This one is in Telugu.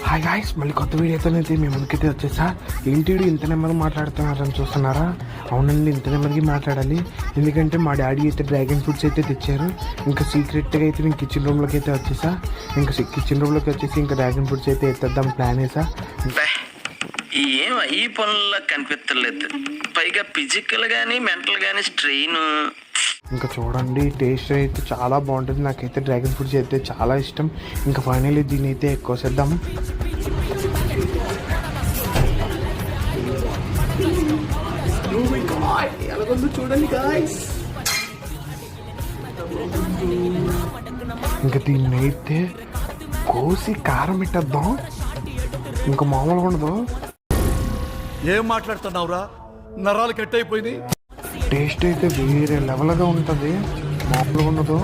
హాయ్ గాయ్స్, మళ్ళీ కొత్త వీడియోతోనైతే మీ ముందుకైతే వచ్చేసా. ఏంటి ఇంత నెమ్మది మాట్లాడుతున్నారని చూస్తున్నారా? అవునండి, ఇంత నెమ్మదికి మాట్లాడాలి. ఎందుకంటే మా డాడీ అయితే డ్రాగన్ ఫ్రూట్స్ అయితే తెచ్చారు. ఇంకా సీక్రెట్గా అయితే నేను కిచెన్ రూమ్లోకి అయితే వచ్చేసా. ఇంకా కిచెన్ రూమ్లోకి వచ్చేసి ఇంకా డ్రాగన్ ఫ్రూట్స్ అయితే ఎత్తేద్దాం ప్లాన్ వేసా. ఏం ఈ పనుల్లో కనిపించలేదు, పైగా ఫిజికల్ కానీ మెంటల్ కానీ స్ట్రెయిన్. ఇంకా చూడండి, టేస్ట్ అయితే చాలా బాగుంటుంది. నాకైతే డ్రాగన్ ఫ్రూట్స్ అయితే చాలా ఇష్టం. ఇంకా ఫైనల్లీ దీన్ని అయితే ఎక్కువ చేద్దాం. ఇంకా దీన్ని అయితే కోసి కారం పెట్టేద్దాం. ఇంకా మామూలుగా ఉండదు. ఏం మాట్లాడుతున్నావురా? నరాలు కట్ అయిపోయింది. టేస్ట్ అయితే వేరే లెవెల్గా ఉంటుంది, మామూలుగా ఉండదు.